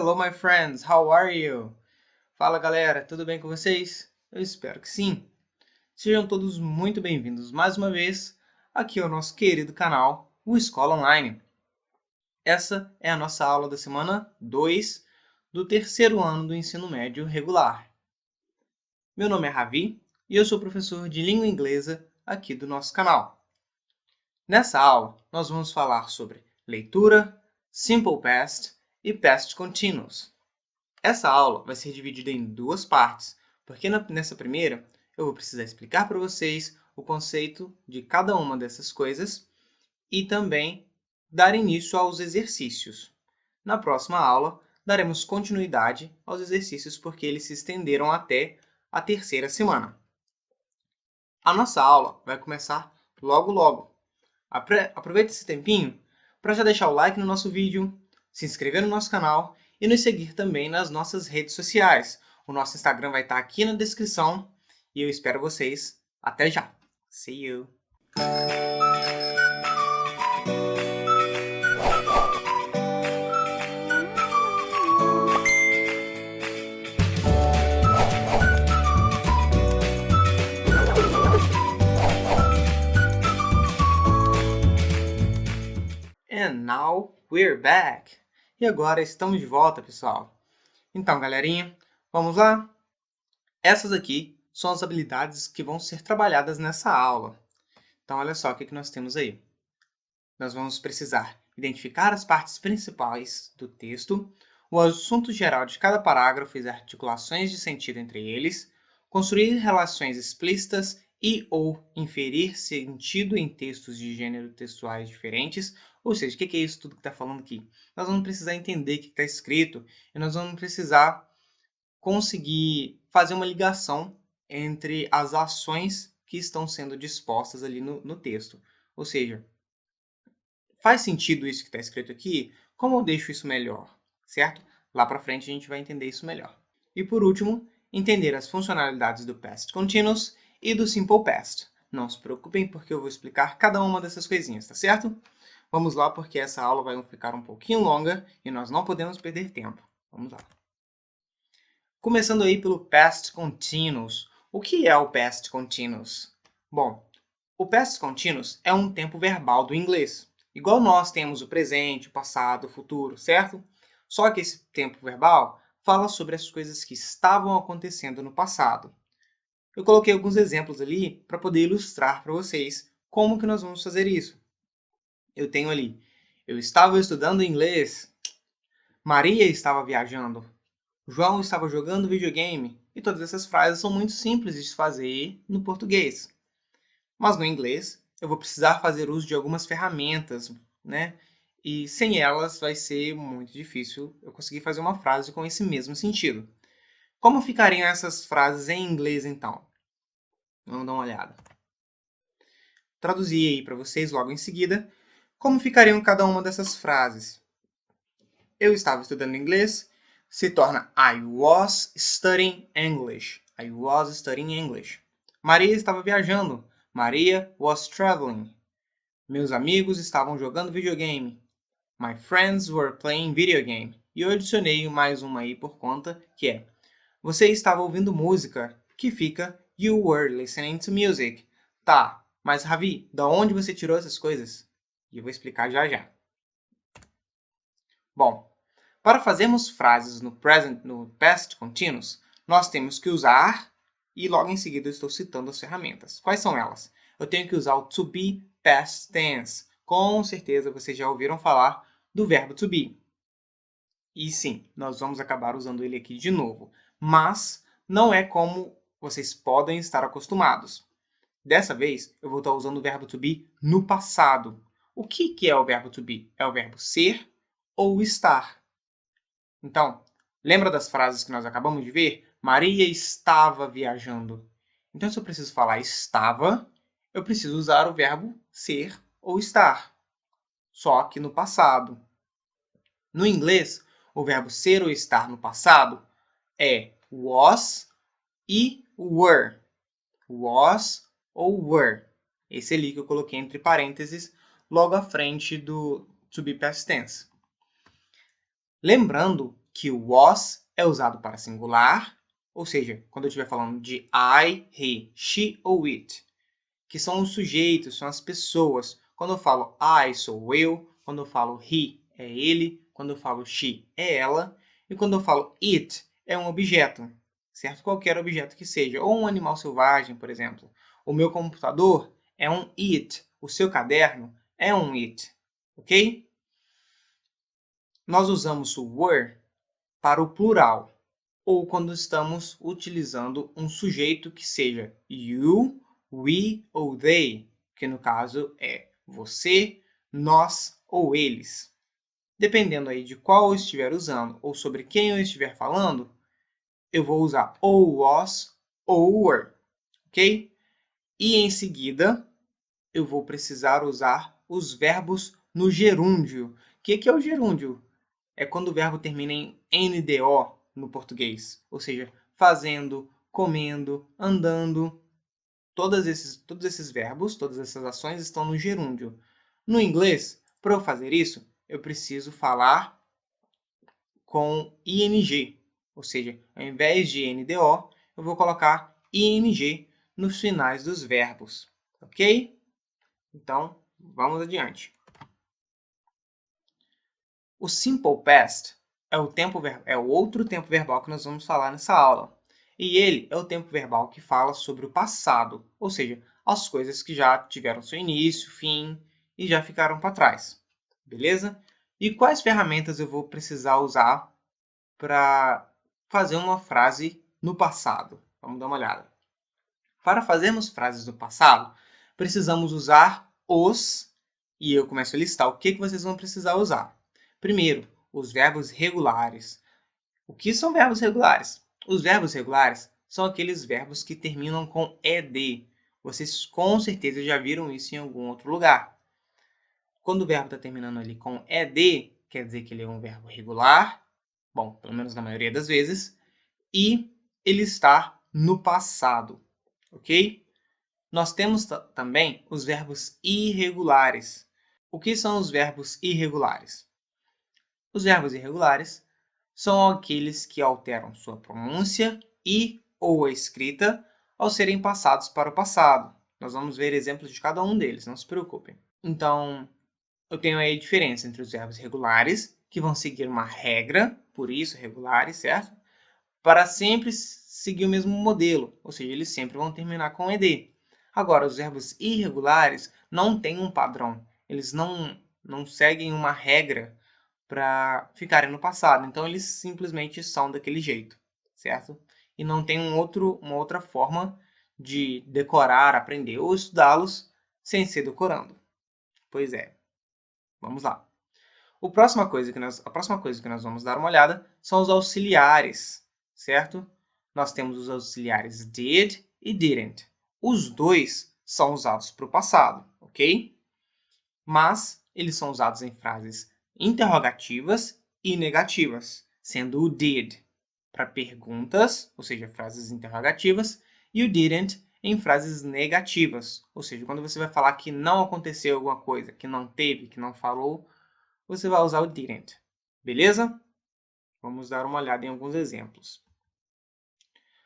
Hello, my friends. How are you? Fala, galera. Tudo bem com vocês? Eu espero que sim. Sejam todos muito bem-vindos mais uma vez aqui ao nosso querido canal, o Escola Online. Essa é a nossa aula da semana 2 do terceiro ano do ensino médio regular. Meu nome é Ravi e eu sou professor de língua inglesa aqui do nosso canal. Nessa aula, nós vamos falar sobre leitura, Simple Past e Past Continuous. Essa aula vai ser dividida em duas partes, porque nessa primeira eu vou precisar explicar para vocês o conceito de cada uma dessas coisas e também dar início aos exercícios. Na próxima aula, daremos continuidade aos exercícios porque eles se estenderam até a terceira semana. A nossa aula vai começar logo. Aproveite esse tempinho para já deixar o like no nosso vídeo, se inscrever no nosso canal e nos seguir também nas nossas redes sociais. O nosso Instagram vai estar aqui na descrição e eu espero vocês. Até já! See you! And now we're back! E agora estamos de volta, pessoal. Então, galerinha, vamos lá? Essas aqui são as habilidades que vão ser trabalhadas nessa aula. Então, olha só o que nós temos aí. Nós vamos precisar identificar as partes principais do texto, o assunto geral de cada parágrafo e as articulações de sentido entre eles, construir relações explícitas e ou inferir sentido em textos de gênero textuais diferentes. Ou seja, o que é isso tudo que está falando aqui? Nós vamos precisar entender o que está escrito e nós vamos precisar conseguir fazer uma ligação entre as ações que estão sendo dispostas ali no texto. Ou seja, faz sentido isso que está escrito aqui? Como eu deixo isso melhor? Certo? Lá para frente a gente vai entender isso melhor. E por último, entender as funcionalidades do Past Continuous e do Simple Past. Não se preocupem porque eu vou explicar cada uma dessas coisinhas, tá certo? Vamos lá porque essa aula vai ficar um pouquinho longa e nós não podemos perder tempo. Vamos lá. Começando aí pelo Past Continuous. O que é o Past Continuous? Bom, o Past Continuous é um tempo verbal do inglês. Igual nós temos o presente, o passado, o futuro, certo? Só que esse tempo verbal fala sobre as coisas que estavam acontecendo no passado. Eu coloquei alguns exemplos ali para poder ilustrar para vocês como que nós vamos fazer isso. Eu tenho ali, eu estava estudando inglês, Maria estava viajando, João estava jogando videogame, e todas essas frases são muito simples de se fazer no português. Mas no inglês, eu vou precisar fazer uso de algumas ferramentas, né? E sem elas vai ser muito difícil eu conseguir fazer uma frase com esse mesmo sentido. Como ficariam essas frases em inglês, então? Vamos dar uma olhada. Traduzi aí para vocês logo em seguida como ficariam cada uma dessas frases. Eu estava estudando inglês se torna I was studying English. I was studying English. Maria estava viajando. Maria was traveling. Meus amigos estavam jogando videogame. My friends were playing video game. E eu adicionei mais uma aí por conta, que é você estava ouvindo música, que fica You were listening to music. Tá, mas Ravi, da onde você tirou essas coisas? E eu vou explicar já já. Bom, para fazermos frases no Past Continuous, nós temos que usar, e logo em seguida eu estou citando as ferramentas. Quais são elas? Eu tenho que usar o To Be Past Tense. Com certeza vocês já ouviram falar do verbo to be. E sim, nós vamos acabar usando ele aqui de novo. Mas não é como vocês podem estar acostumados. Dessa vez, eu vou estar usando o verbo to be no passado. O que é o verbo to be? É o verbo ser ou estar. Então, lembra das frases que nós acabamos de ver? Maria estava viajando. Então, se eu preciso falar estava, eu preciso usar o verbo ser ou estar, só que no passado. No inglês, o verbo ser ou estar no passado é was e were. Was ou were. Esse ali que eu coloquei entre parênteses logo à frente do to be past tense. Lembrando que o was é usado para singular, ou seja, quando eu estiver falando de I, he, she ou it, que são os sujeitos, são as pessoas. Quando eu falo I, sou eu. Quando eu falo he, é ele. Quando eu falo she, é ela. E quando eu falo it, é um objeto, certo? Qualquer objeto que seja. Ou um animal selvagem, por exemplo. O meu computador é um it. O seu caderno é um it. Ok? Nós usamos o were para o plural, ou quando estamos utilizando um sujeito que seja you, we ou they, que no caso é você, nós ou eles. Dependendo aí de qual eu estiver usando ou sobre quem eu estiver falando, eu vou usar ou was ou were, ok? E em seguida, eu vou precisar usar os verbos no gerúndio. O que é o gerúndio? É quando o verbo termina em NDO no português, ou seja, fazendo, comendo, andando. Todos esses verbos, todas essas ações estão no gerúndio. No inglês, para eu fazer isso, eu preciso falar com ing, ou seja, ao invés de NDO, eu vou colocar ing nos finais dos verbos, ok? Então, vamos adiante. O simple past é o outro tempo verbal que nós vamos falar nessa aula. E ele é o tempo verbal que fala sobre o passado, ou seja, as coisas que já tiveram seu início, fim e já ficaram para trás. Beleza? E quais ferramentas eu vou precisar usar para fazer uma frase no passado? Vamos dar uma olhada. Para fazermos frases no passado, precisamos usar os, e eu começo a listar o que vocês vão precisar usar. Primeiro, os verbos regulares. O que são verbos regulares? Os verbos regulares são aqueles verbos que terminam com ed. Vocês com certeza já viram isso em algum outro lugar. Quando o verbo está terminando ali com ed, quer dizer que ele é um verbo regular, bom, pelo menos na maioria das vezes, e ele está no passado, ok? Nós temos também os verbos irregulares. O que são os verbos irregulares? Os verbos irregulares são aqueles que alteram sua pronúncia e ou a escrita ao serem passados para o passado. Nós vamos ver exemplos de cada um deles, não se preocupem. Então, eu tenho aí a diferença entre os verbos regulares, que vão seguir uma regra, por isso regulares, certo? Para sempre seguir o mesmo modelo, ou seja, eles sempre vão terminar com ed. Agora, os verbos irregulares não têm um padrão, eles não seguem uma regra para ficarem no passado. Então, eles simplesmente são daquele jeito, certo? E não tem uma outra forma de decorar, aprender ou estudá-los sem ser decorando. Pois é, vamos lá. A próxima coisa que nós vamos dar uma olhada são os auxiliares, certo? Nós temos os auxiliares did e didn't. Os dois são usados para o passado, ok? Mas eles são usados em frases interrogativas e negativas, sendo o did para perguntas, ou seja, frases interrogativas, e o didn't em frases negativas, ou seja, quando você vai falar que não aconteceu alguma coisa, que não teve, que não falou, você vai usar o didn't. Beleza? Vamos dar uma olhada em alguns exemplos.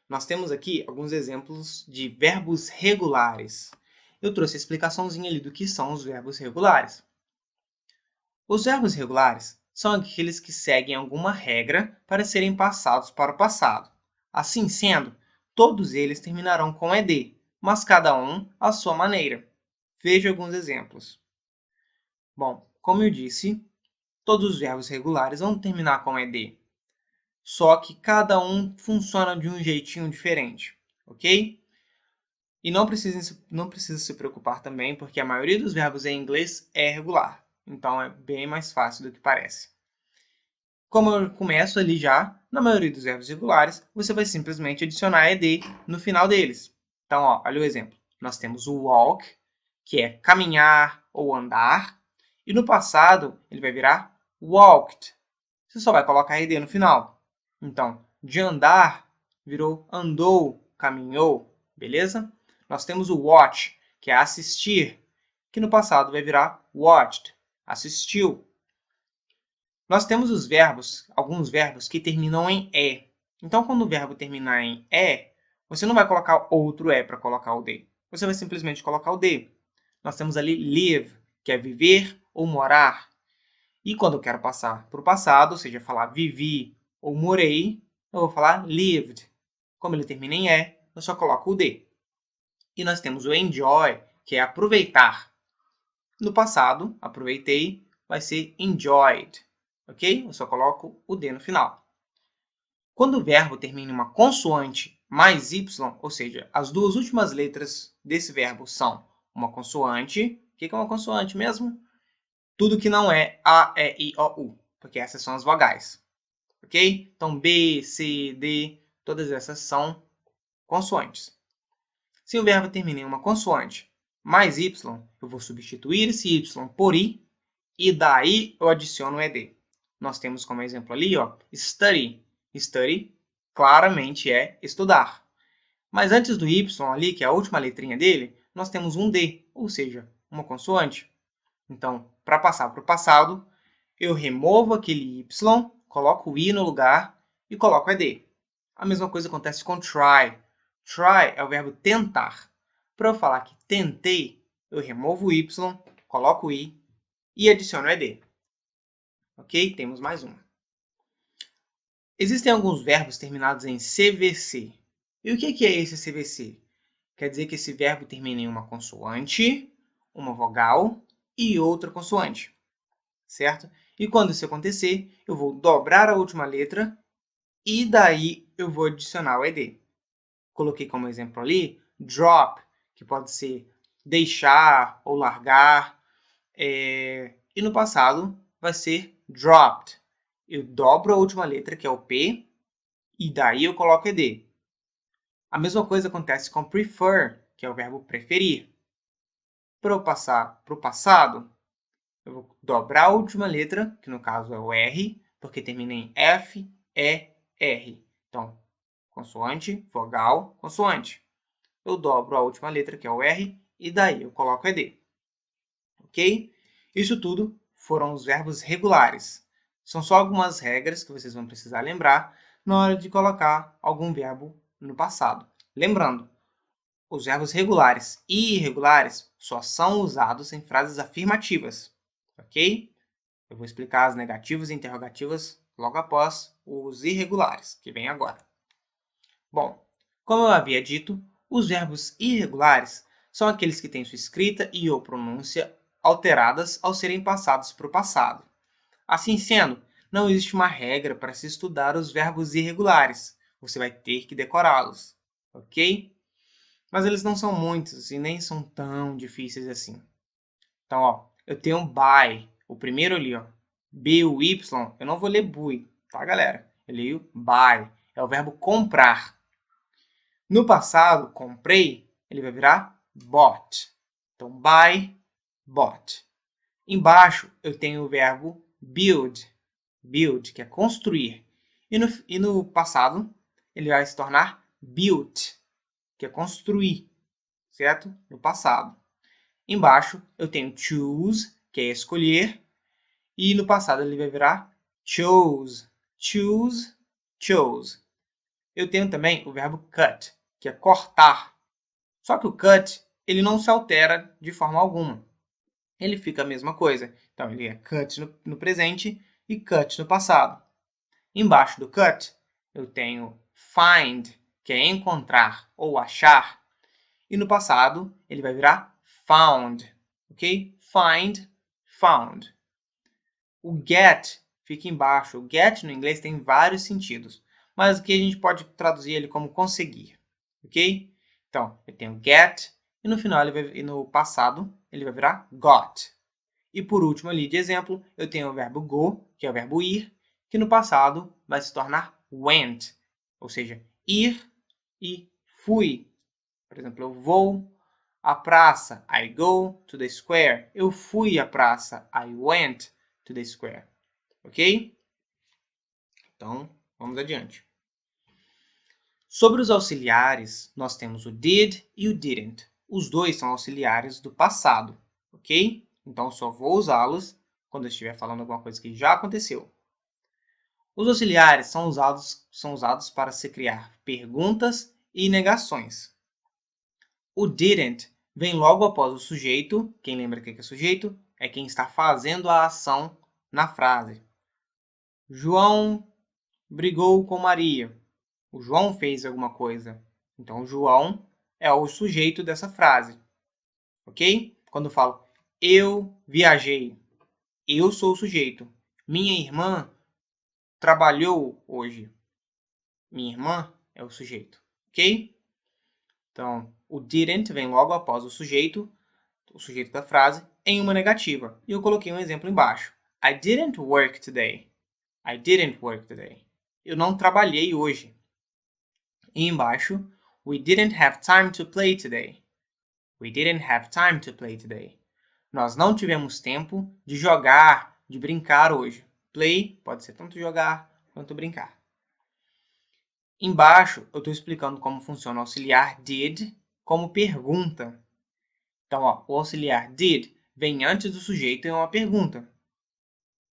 Nós temos aqui alguns exemplos de verbos regulares. Eu trouxe a explicaçãozinha ali do que são os verbos regulares. Os verbos regulares são aqueles que seguem alguma regra para serem passados para o passado. Assim sendo, todos eles terminarão com ed, mas cada um à sua maneira. Veja alguns exemplos. Bom, como eu disse, todos os verbos regulares vão terminar com ed, só que cada um funciona de um jeitinho diferente, ok? E não precisa se preocupar também, porque a maioria dos verbos em inglês é regular. Então, é bem mais fácil do que parece. Como eu começo ali já, na maioria dos verbos regulares, você vai simplesmente adicionar ed no final deles. Então, ó, olha o exemplo. Nós temos o walk, que é caminhar ou andar. E no passado, ele vai virar walked. Você só vai colocar ed no final. Então, de andar, virou andou, caminhou, beleza? Nós temos o watch, que é assistir, que no passado vai virar watched, assistiu. Nós temos alguns verbos que terminam em E. Então, quando o verbo terminar em E, você não vai colocar outro E para colocar o D. Você vai simplesmente colocar o D. Nós temos ali live, que é viver ou morar. E quando eu quero passar para o passado, ou seja, falar vivi ou morei, eu vou falar lived. Como ele termina em E, eu só coloco o D. E nós temos o enjoy, que é aproveitar. No passado, aproveitei, vai ser enjoyed. Ok? Eu só coloco o D no final. Quando o verbo termina em uma consoante mais Y, ou seja, as duas últimas letras desse verbo são uma consoante. O que é uma consoante mesmo? Tudo que não é A, E, I, O, U, porque essas são as vogais. Ok? Então, B, C, D, todas essas são consoantes. Se o verbo termina em uma consoante mais Y, eu vou substituir esse Y por I, e daí eu adiciono o ED. Nós temos como exemplo ali, ó, study. Study claramente é estudar. Mas antes do Y ali, que é a última letrinha dele, nós temos um D, ou seja, uma consoante. Então, para passar para o passado, eu removo aquele Y, coloco o I no lugar e coloco ED. A mesma coisa acontece com try. Try é o verbo tentar. Para eu falar que tentei, eu removo o Y, coloco o I e adiciono o ED. Ok? Temos mais uma. Existem alguns verbos terminados em CVC. E o que é esse CVC? Quer dizer que esse verbo termina em uma consoante, uma vogal e outra consoante. Certo? E quando isso acontecer, eu vou dobrar a última letra e daí eu vou adicionar o ED. Coloquei como exemplo ali drop, que pode ser deixar ou largar. E no passado vai ser dropped. Eu dobro a última letra, que é o P, e daí eu coloco ED. A mesma coisa acontece com prefer, que é o verbo preferir. Para eu passar para o passado, eu vou dobrar a última letra, que no caso é o R, porque termina em F, E, R. Então, consoante, vogal, consoante. Eu dobro a última letra, que é o R, e daí eu coloco ED. Ok? Isso tudo foram os verbos regulares. São só algumas regras que vocês vão precisar lembrar na hora de colocar algum verbo no passado. Lembrando, os verbos regulares e irregulares só são usados em frases afirmativas, ok? Eu vou explicar as negativas e interrogativas logo após os irregulares, que vem agora. Bom, como eu havia dito, os verbos irregulares são aqueles que têm sua escrita e ou pronúncia alteradas ao serem passados para o passado. Assim sendo, não existe uma regra para se estudar os verbos irregulares. Você vai ter que decorá-los, ok? Mas eles não são muitos e nem são tão difíceis assim. Então, ó, eu tenho buy, o primeiro ali, ó, B-U-Y, eu não vou ler bui, tá, galera? Eu leio buy, é o verbo comprar. No passado, comprei, ele vai virar bought. Então, buy, bought. Embaixo, eu tenho o verbo build, build, que é construir. E no passado, ele vai se tornar built, que é construir, certo? No passado. Embaixo, eu tenho choose, que é escolher. E no passado, ele vai virar chose, choose, chose. Eu tenho também o verbo cut, que é cortar. Só que o cut, ele não se altera de forma alguma. Ele fica a mesma coisa. Então, ele é cut no presente e cut no passado. Embaixo do cut, eu tenho find, que é encontrar ou achar. E no passado, ele vai virar found. Ok? Find, found. O get fica embaixo. O get no inglês tem vários sentidos, mas aqui a gente pode traduzir ele como conseguir. Ok? Então, eu tenho get e no final, e no passado, ele vai virar got. E por último ali de exemplo, eu tenho o verbo go, que é o verbo ir, que no passado vai se tornar went, ou seja, ir e fui. Por exemplo, eu vou à praça, I go to the square. Eu fui à praça, I went to the square. Ok? Então, vamos adiante. Sobre os auxiliares, nós temos o did e o didn't. Os dois são auxiliares do passado, ok? Então, só vou usá-los quando eu estiver falando alguma coisa que já aconteceu. Os auxiliares são usados para se criar perguntas e negações. O didn't vem logo após o sujeito. Quem lembra o que é sujeito? É quem está fazendo a ação na frase. João brigou com Maria. O João fez alguma coisa. Então, o João é o sujeito dessa frase. Ok? Quando eu falo eu viajei, eu sou o sujeito. Minha irmã trabalhou hoje. Minha irmã é o sujeito. Ok? Então, o didn't vem logo após o sujeito da frase, em uma negativa. E eu coloquei um exemplo embaixo. I didn't work today. I didn't work today. Eu não trabalhei hoje. E embaixo, we didn't have time to play today. We didn't have time to play today. Nós não tivemos tempo de jogar, de brincar hoje. Play pode ser tanto jogar quanto brincar. Embaixo, eu estou explicando como funciona o auxiliar did como pergunta. Então, o auxiliar did vem antes do sujeito em uma pergunta.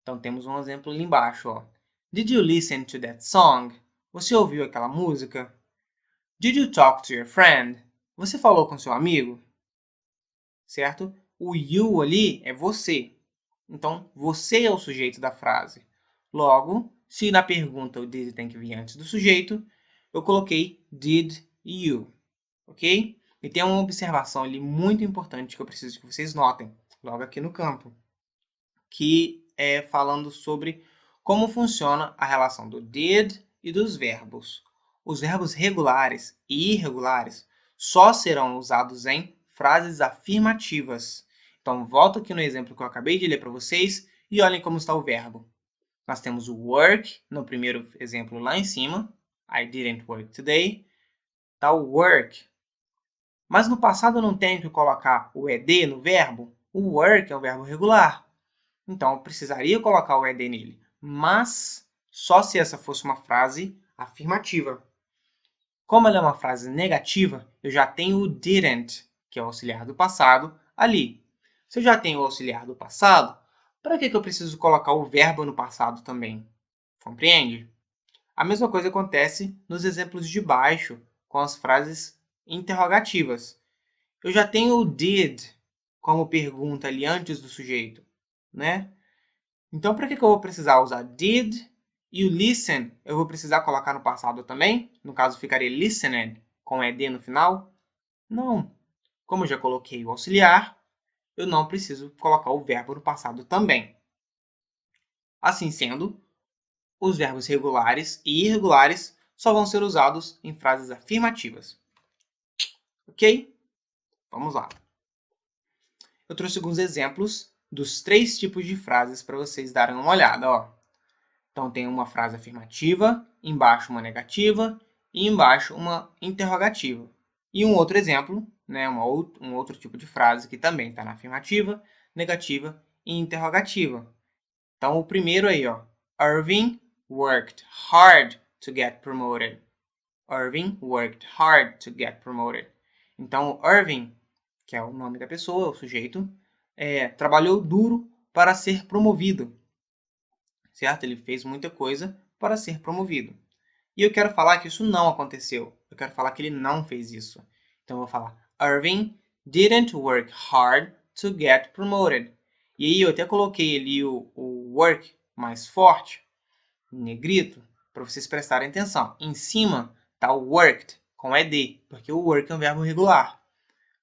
Então, temos um exemplo ali embaixo. Did you listen to that song? Você ouviu aquela música? Did you talk to your friend? Você falou com seu amigo? Certo? O you ali é você. Então, você é o sujeito da frase. Logo, se na pergunta o did tem que vir antes do sujeito, eu coloquei did you. Ok? E tem uma observação ali muito importante que eu preciso que vocês notem, logo aqui no campo, que é falando sobre como funciona a relação do did e dos verbos. Os verbos regulares e irregulares só serão usados em frases afirmativas. Então, volto aqui no exemplo que eu acabei de ler para vocês e olhem como está o verbo. Nós temos o work, no primeiro exemplo lá em cima. I didn't work today. Está o work. Mas no passado eu não tenho que colocar o ed no verbo. O work é um verbo regular. Então, eu precisaria colocar o ed nele. Mas só se essa fosse uma frase afirmativa. Como ela é uma frase negativa, eu já tenho o didn't, que é o auxiliar do passado, ali. Se eu já tenho o auxiliar do passado, para que eu preciso colocar o verbo no passado também? Compreende? A mesma coisa acontece nos exemplos de baixo, com as frases interrogativas. Eu já tenho o did como pergunta ali antes do sujeito, né? Então, para que eu vou precisar usar did? E o listen eu vou precisar colocar no passado também? No caso, ficaria listened com ed no final? Não. Como eu já coloquei o auxiliar, eu não preciso colocar o verbo no passado também. Assim sendo, os verbos regulares e irregulares só vão ser usados em frases afirmativas. Ok? Vamos lá. Eu trouxe alguns exemplos dos 3 tipos de frases para vocês darem uma olhada. Então, tem uma frase afirmativa, embaixo uma negativa e embaixo uma interrogativa. E um outro exemplo, né, um outro tipo de frase que também está na afirmativa, negativa e interrogativa. Então, o primeiro aí, Irving worked hard to get promoted. Irving worked hard to get promoted. Então, o Irving, que é o nome da pessoa, o sujeito, trabalhou duro para ser promovido. Certo? Ele fez muita coisa para ser promovido. E eu quero falar que isso não aconteceu. Eu quero falar que ele não fez isso. Então, eu vou falar Irving didn't work hard to get promoted. E aí eu até coloquei ali o work mais forte, em negrito, para vocês prestarem atenção. Em cima está o worked, com ed, porque o work é um verbo regular.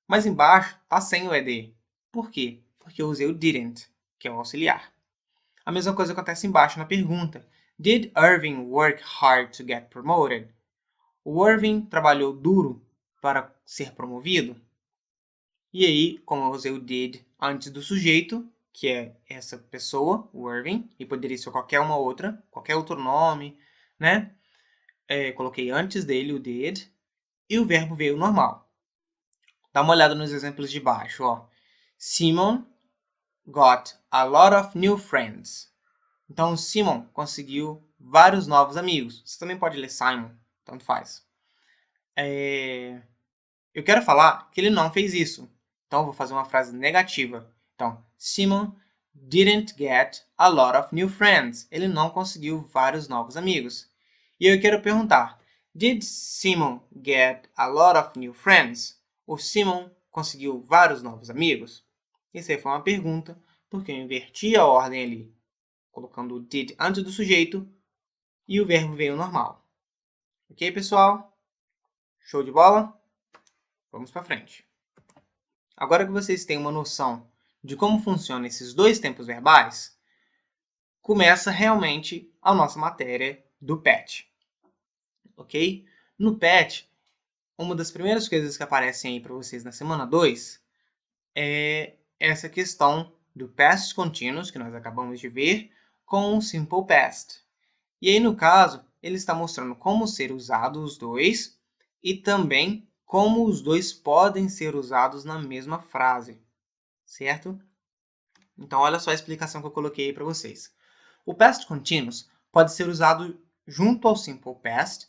Mas embaixo está sem o ed. Por quê? Porque eu usei o didn't, que é o auxiliar. A mesma coisa acontece embaixo na pergunta. Did Irving work hard to get promoted? O Irving trabalhou duro para ser promovido? E aí, como eu usei o did antes do sujeito, que é essa pessoa, o Irving, e poderia ser qualquer outro nome, né? Coloquei antes dele o did e o verbo veio normal. Dá uma olhada nos exemplos de baixo. Simon got a lot of new friends. Então, o Simon conseguiu vários novos amigos. Você também pode ler Simon, tanto faz. Eu quero falar que ele não fez isso. Então, eu vou fazer uma frase negativa. Então, Simon didn't get a lot of new friends. Ele não conseguiu vários novos amigos. E eu quero perguntar, did Simon get a lot of new friends? O Simon conseguiu vários novos amigos? Isso aí foi uma pergunta, porque eu inverti a ordem ali, colocando o did antes do sujeito e o verbo veio normal. Ok, pessoal? Show de bola? Vamos para frente. Agora que vocês têm uma noção de como funcionam esses dois tempos verbais, começa realmente a nossa matéria do PET. Ok? No PET, uma das primeiras coisas que aparecem aí para vocês na semana 2 é essa questão do past continuous, que nós acabamos de ver, com o simple past. E aí, no caso, ele está mostrando como ser usados os dois e também como os dois podem ser usados na mesma frase, certo? Então, olha só a explicação que eu coloquei aí para vocês. O past continuous pode ser usado junto ao simple past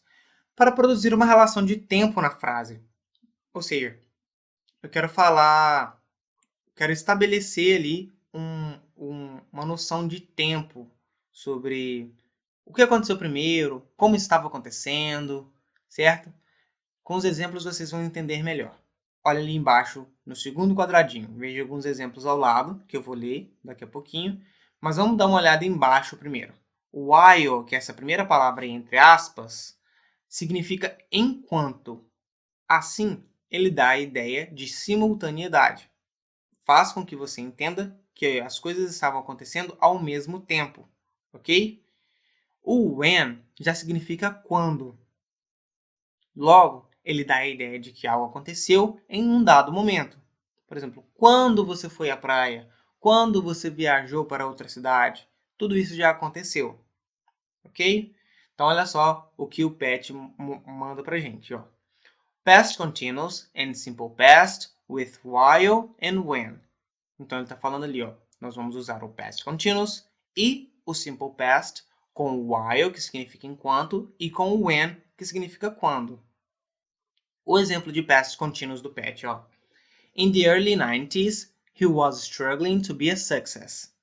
para produzir uma relação de tempo na frase. Ou seja, eu quero estabelecer ali uma noção de tempo sobre o que aconteceu primeiro, como estava acontecendo, certo? Com os exemplos vocês vão entender melhor. Olha ali embaixo, no segundo quadradinho, veja alguns exemplos ao lado, que eu vou ler daqui a pouquinho, mas vamos dar uma olhada embaixo primeiro. O while, que é essa primeira palavra aí, entre aspas, significa enquanto. Assim, ele dá a ideia de simultaneidade. Faz com que você entenda que as coisas estavam acontecendo ao mesmo tempo, ok? O when já significa quando. Logo, ele dá a ideia de que algo aconteceu em um dado momento. Por exemplo, quando você foi à praia, quando você viajou para outra cidade, tudo isso já aconteceu, ok? Então, olha só o que o PET manda para a gente. Ó. Past continuous and simple past with while and when. Então, ele está falando ali, ó, nós vamos usar o past continuous e o simple past com o while, que significa enquanto, e com o when, que significa quando. O exemplo de past continuous do PET, ó. In the early 90s, he was struggling to be a success.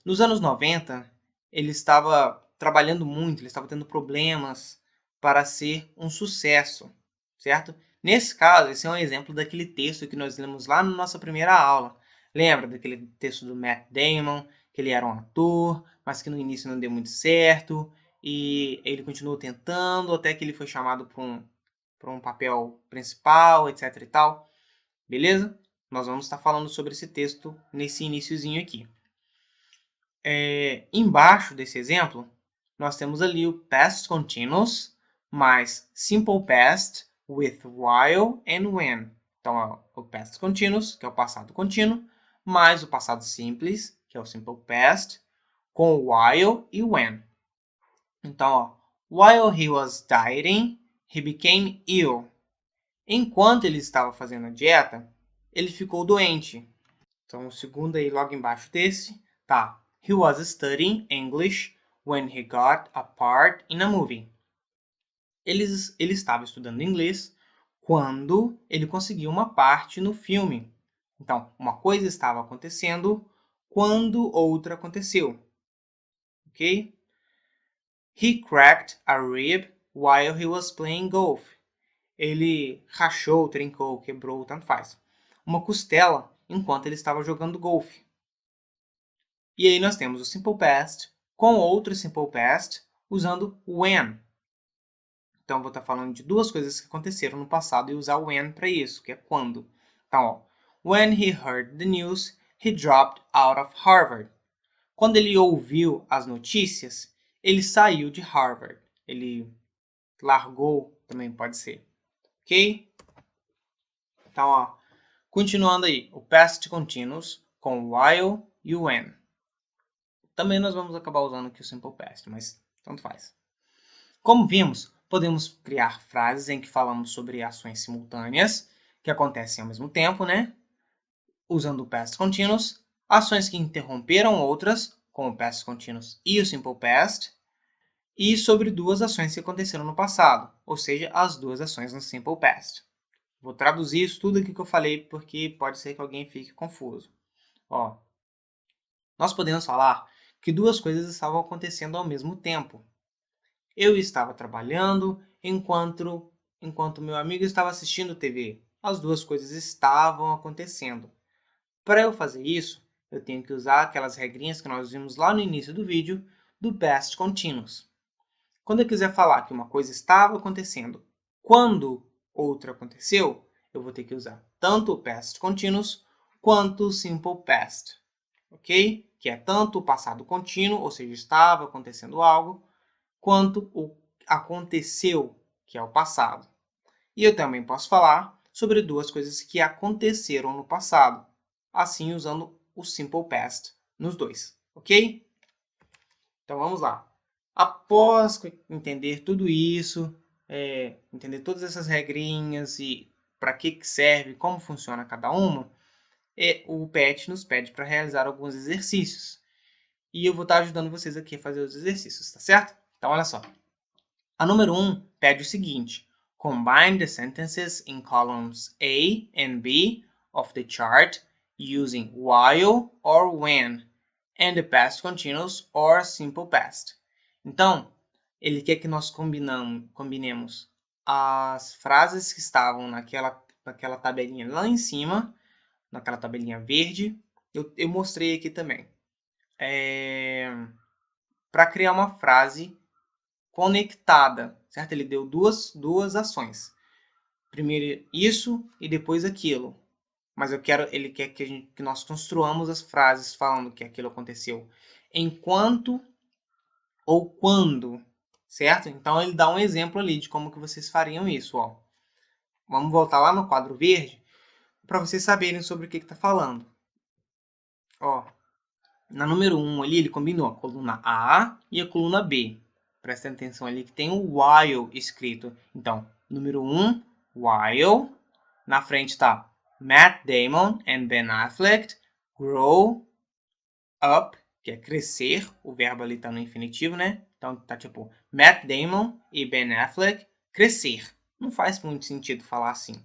Nos anos 90, ele estava trabalhando muito, ele estava tendo problemas para ser um sucesso, certo? Nesse caso, esse é um exemplo daquele texto que nós lemos lá na nossa primeira aula. Lembra daquele texto do Matt Damon, que ele era um ator, mas que no início não deu muito certo, e ele continuou tentando até que ele foi chamado para um papel principal, etc e tal. Beleza? Nós vamos estar falando sobre esse texto nesse iniciozinho aqui. Embaixo desse exemplo, nós temos ali o past continuous mais simple past with while and when. Então, ó, o past continuous, que é o passado contínuo, mais o passado simples, que é o simple past, com while e when. Então, ó, while he was dieting, he became ill. Enquanto ele estava fazendo a dieta, ele ficou doente. Então, o segundo aí, logo embaixo desse, tá. He was studying English when he got a part in a movie. Ele estava estudando inglês quando ele conseguiu uma parte no filme. Então, uma coisa estava acontecendo quando outra aconteceu. Ok? He cracked a rib while he was playing golf. Ele rachou, trincou, quebrou, tanto faz, uma costela enquanto ele estava jogando golfe. E aí nós temos o simple past com outro simple past usando when. Então, eu vou estar falando de duas coisas que aconteceram no passado e usar o when para isso, que é quando. Então, ó, when he heard the news, he dropped out of Harvard. Quando ele ouviu as notícias, ele saiu de Harvard. Ele largou, também pode ser. Ok? Então, ó, continuando aí, o past continuous com while e o when. Também nós vamos acabar usando aqui o simple past, mas tanto faz. Como vimos, podemos criar frases em que falamos sobre ações simultâneas, que acontecem ao mesmo tempo, né? Usando o past continuous, ações que interromperam outras, como o past continuous e o simple past, e sobre duas ações que aconteceram no passado, ou seja, as duas ações no simple past. Vou traduzir isso tudo aqui que eu falei, porque pode ser que alguém fique confuso. Ó, nós podemos falar que duas coisas estavam acontecendo ao mesmo tempo. Eu estava trabalhando enquanto meu amigo estava assistindo TV. As duas coisas estavam acontecendo. Para eu fazer isso, eu tenho que usar aquelas regrinhas que nós vimos lá no início do vídeo do Past Continuous. Quando eu quiser falar que uma coisa estava acontecendo quando outra aconteceu, eu vou ter que usar tanto o Past Continuous quanto o Simple Past, ok? Que é tanto o passado contínuo, ou seja, estava acontecendo algo, quanto o aconteceu, que é o passado. E eu também posso falar sobre duas coisas que aconteceram no passado, assim usando o Simple Past nos dois, ok? Então vamos lá. Após entender tudo isso, entender todas essas regrinhas e para que serve, como funciona cada uma, o PET nos pede para realizar alguns exercícios. E eu vou estar ajudando vocês aqui a fazer os exercícios, tá certo? Então olha só. A número 1 pede o seguinte: combine the sentences in columns A and B of the chart using while or when and the past continuous or simple past. Então, ele quer que nós combinemos as frases que estavam naquela tabelinha lá em cima, naquela tabelinha verde. Eu mostrei aqui também. Para criar uma frase conectada, certo? Ele deu duas ações. Primeiro isso e depois aquilo. Mas ele quer que nós construamos as frases falando que aquilo aconteceu enquanto ou quando, certo? Então ele dá um exemplo ali de como que vocês fariam isso, ó. Vamos voltar lá no quadro verde para vocês saberem sobre o que está falando. Ó, na número 1 ali ele combinou a coluna A e a coluna B. Presta atenção ali que tem o while escrito. Então, número 1, while. Na frente está Matt Damon and Ben Affleck grow up, que é crescer. O verbo ali está no infinitivo, né? Então, tá tipo Matt Damon e Ben Affleck crescer. Não faz muito sentido falar assim.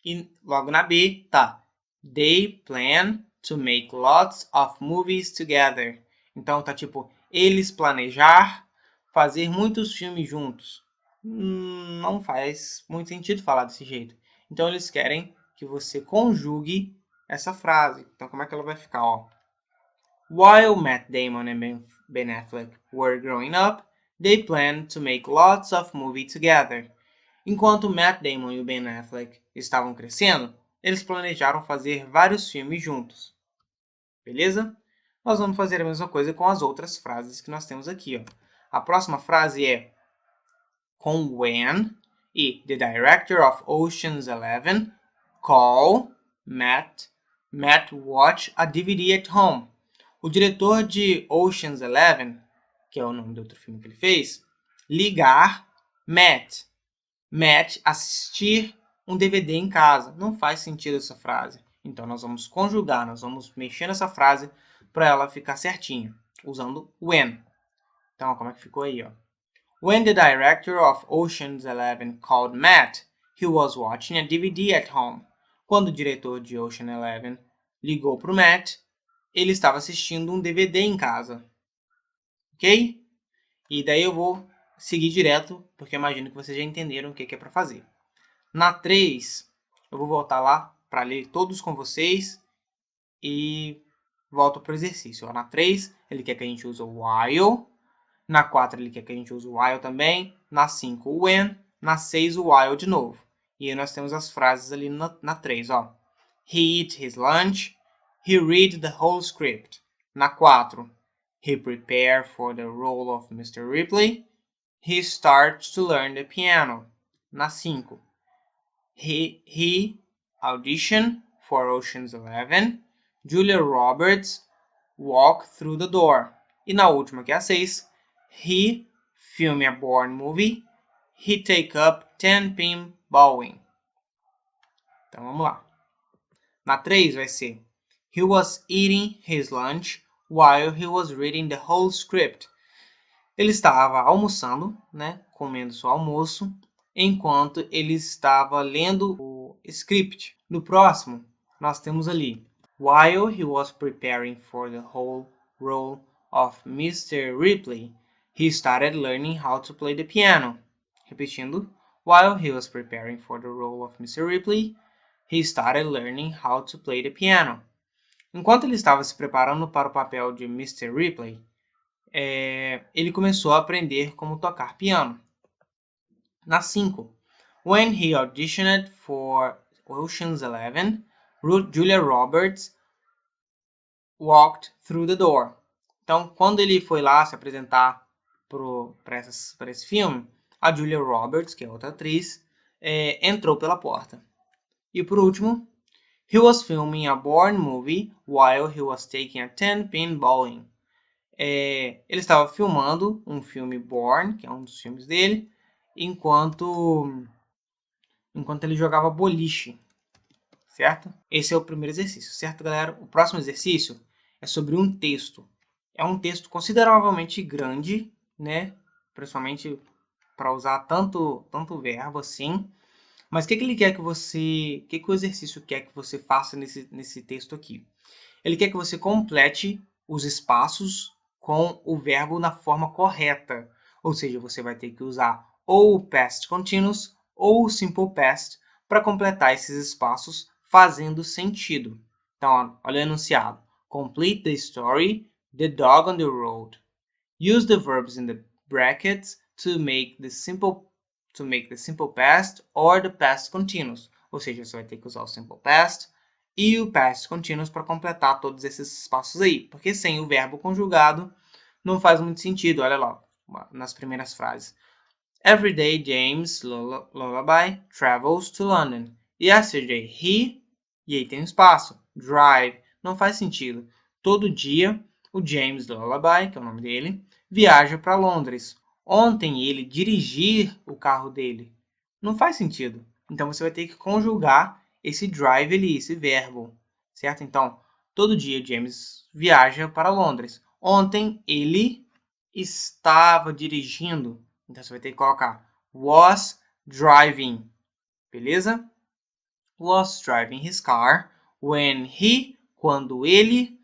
E logo na B tá They plan to make lots of movies together. Então tá tipo eles planejar fazer muitos filmes juntos. Não faz muito sentido falar desse jeito. Então eles querem que você conjugue essa frase. Então como é que ela vai ficar, ó? While Matt Damon and Ben Affleck were growing up, they planned to make lots of movies together. Enquanto Matt Damon e o Ben Affleck estavam crescendo, eles planejaram fazer vários filmes juntos. Beleza? Nós vamos fazer a mesma coisa com as outras frases que nós temos aqui, ó. A próxima frase é com when e the director of Ocean's 11 call Matt watch a DVD at home. O diretor de Ocean's 11, que é o nome do outro filme que ele fez, ligar Matt assistir um DVD em casa. Não faz sentido essa frase. Então, nós vamos conjugar, nós vamos mexer nessa frase para ela ficar certinha, usando when. Então, como é que ficou aí, ó? When the director of Ocean's 11 called Matt, he was watching a DVD at home. Quando o diretor de Ocean's 11 ligou para o Matt, ele estava assistindo um DVD em casa. Ok? E daí eu vou seguir direto, porque eu imagino que vocês já entenderam o que é para fazer. Na 3, eu vou voltar lá para ler todos com vocês e volto para o exercício. Na 3, ele quer que a gente use o while. Na 4, ele quer que a gente use o while também. Na 5, o when. Na 6, o while de novo. E aí nós temos as frases ali na 3. Ó. He eat his lunch. He read the whole script. Na 4, he prepare for the role of Mr. Ripley. He starts to learn the piano. Na 5, He auditioned for Ocean's 11. Julia Roberts walked through the door. E na última, que é a 6, he film a Bourne movie. He take up 10 pin bowling. Então vamos lá. Na 3 vai ser he was eating his lunch while he was reading the whole script. Ele estava almoçando, né, comendo seu almoço, enquanto ele estava lendo o script. No próximo, nós temos ali while he was preparing for the role role of Mr. Ripley, he started learning how to play the piano. Repetindo, while he was preparing for the role of Mr. Ripley, he started learning how to play the piano. Enquanto ele estava se preparando para o papel de Mr. Ripley, ele começou a aprender como tocar piano. Na 5. When he auditioned for Ocean's 11, Julia Roberts walked through the door. Então, quando ele foi lá se apresentar para esse filme, a Julia Roberts, que é outra atriz, entrou pela porta. E por último, he was filming a Bourne movie while he was taking a 10-pin bowling. Ele estava filmando um filme Bourne, que é um dos filmes dele, enquanto ele jogava boliche, certo? Esse é o primeiro exercício, certo, galera? O próximo exercício é sobre um texto. É um texto consideravelmente grande, né? Principalmente para usar tanto verbo assim. Mas o que ele quer que você... O que o exercício quer que você faça nesse texto aqui? Ele quer que você complete os espaços com o verbo na forma correta. Ou seja, você vai ter que usar ou o past continuous ou o simple past para completar esses espaços fazendo sentido. Então, olha o enunciado. Complete the story, the dog on the road. Use the verbs in the brackets to make the simple past or the past continuous. Ou seja, você vai ter que usar o simple past e o past continuous para completar todos esses espaços aí. Porque sem o verbo conjugado não faz muito sentido. Olha lá, nas primeiras frases. Every day James Lullaby travels to London. Yesterday he... E aí tem um espaço. Drive. Não faz sentido. Todo dia o James Lullaby, que é o nome dele, viaja para Londres. Ontem ele dirigir o carro dele. Não faz sentido. Então você vai ter que conjugar esse drive ali, esse verbo. Certo? Então, todo dia James viaja para Londres. Ontem ele estava dirigindo. Então você vai ter que colocar was driving. Beleza? Was driving his car when he, quando ele,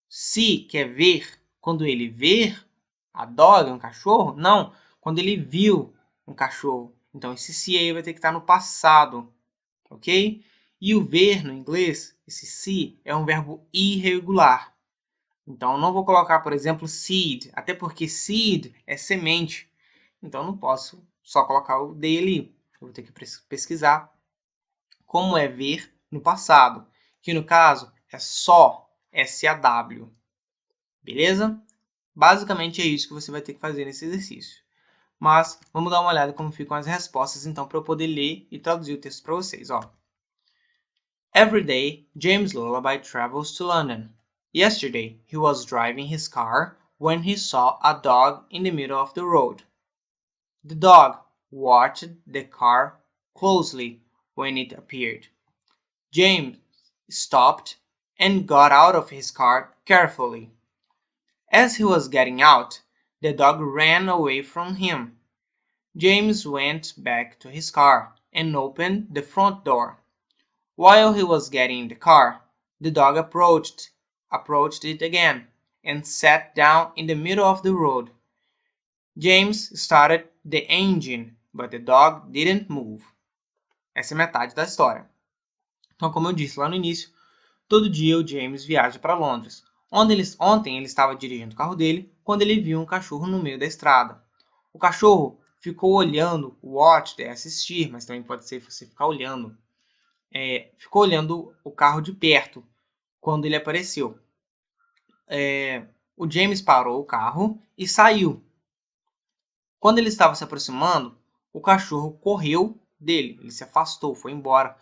se quer ver, quando ele ver a dog, um cachorro, não, quando ele viu um cachorro. Então esse se aí vai ter que estar no passado, ok? E o ver no inglês, esse se, é um verbo irregular. Então eu não vou colocar, por exemplo, seed, até porque seed é semente. Então não posso só colocar o dele, eu vou ter que pesquisar como é ver no passado, que no caso é só SAW. Beleza? Basicamente é isso que você vai ter que fazer nesse exercício. Mas vamos dar uma olhada como ficam as respostas, então, para eu poder ler e traduzir o texto para vocês. Ó. Every day, James Lullaby travels to London. Yesterday, he was driving his car when he saw a dog in the middle of the road. The dog watched the car closely when it appeared. James stopped and got out of his car carefully. As he was getting out, the dog ran away from him. James went back to his car and opened the front door. While he was getting in the car, the dog approached it again and sat down in the middle of the road. James started the engine, but the dog didn't move. Essa é metade da história. Então, como eu disse lá no início, todo dia o James viaja para Londres. Ontem ele estava dirigindo o carro dele quando ele viu um cachorro no meio da estrada. O cachorro ficou olhando, watch é assistir, mas também pode ser você ficar olhando. Ficou olhando o carro de perto quando ele apareceu. O James parou o carro e saiu. Quando ele estava se aproximando, o cachorro correu dele, ele se afastou, foi embora.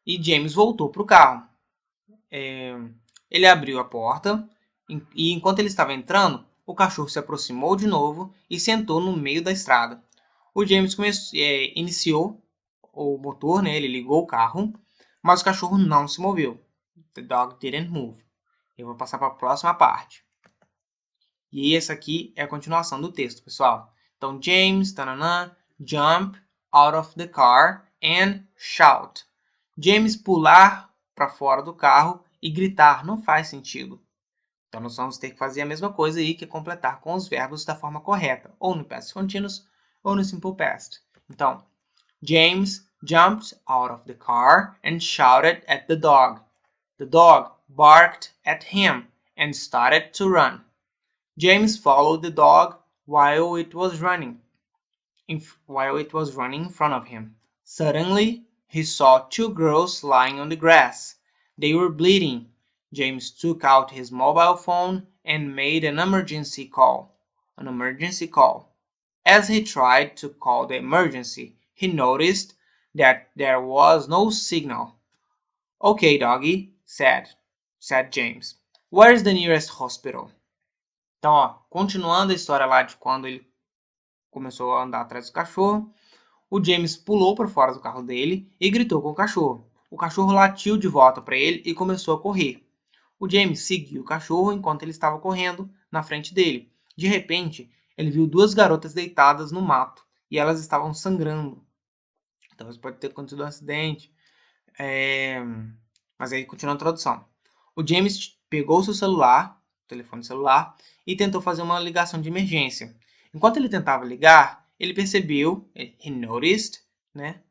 E James voltou para o carro. Ele abriu a porta e enquanto ele estava entrando, o cachorro se aproximou de novo e sentou no meio da estrada. O James iniciou o motor, né? Ele ligou o carro, mas o cachorro não se moveu. The dog didn't move. Eu vou passar para a próxima parte. E essa aqui é a continuação do texto, pessoal. Então, James, jump out of the car and shout. James pular para fora do carro e gritar não faz sentido. Então, nós vamos ter que fazer a mesma coisa aí, que é completar com os verbos da forma correta, ou no past continuous, ou no simple past. Então, James jumped out of the car and shouted at the dog. The dog barked at him and started to run. James followed the dog while it was running in front of him. Suddenly, he saw two girls lying on the grass. They were bleeding. James took out his mobile phone and made an emergency call. As he tried to call the emergency, he noticed that there was no signal. "Okay, doggy," said James. "Where's the nearest hospital?" Então, ó, continuando a história lá de quando ele começou a andar atrás do cachorro, o James pulou para fora do carro dele e gritou com o cachorro. O cachorro latiu de volta para ele e começou a correr. O James seguiu o cachorro enquanto ele estava correndo na frente dele. De repente, ele viu duas garotas deitadas no mato e elas estavam sangrando. Então, isso pode ter acontecido um acidente. Mas aí, continuando a tradução. O James pegou seu celular, telefone celular, e tentou fazer uma ligação de emergência. Enquanto ele tentava ligar, ele percebeu, he noticed, né,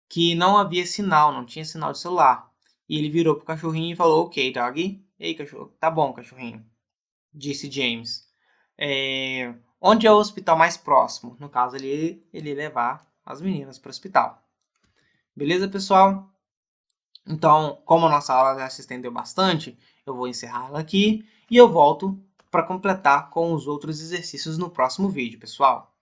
que não havia sinal, não tinha sinal de celular. E ele virou pro cachorrinho e falou, "Ok, doggy." "Ei, cachorro." "Tá bom, cachorrinho," disse James. Onde é o hospital mais próximo? No caso, ele ia levar as meninas para o hospital. Beleza, pessoal? Então, como a nossa aula já se estendeu bastante, eu vou encerrá-la aqui e eu volto para completar com os outros exercícios no próximo vídeo, pessoal.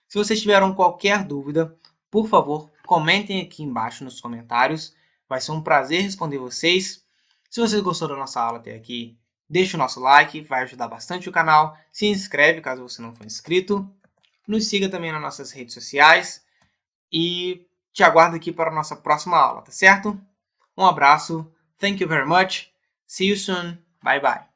Se vocês tiveram qualquer dúvida, por favor, comentem aqui embaixo nos comentários. Vai ser um prazer responder vocês. Se vocês gostaram da nossa aula até aqui, deixe o nosso like, vai ajudar bastante o canal. Se inscreve caso você não for inscrito. Nos siga também nas nossas redes sociais. E te aguardo aqui para a nossa próxima aula, tá certo? Um abraço. Thank you very much. See you soon. Bye bye.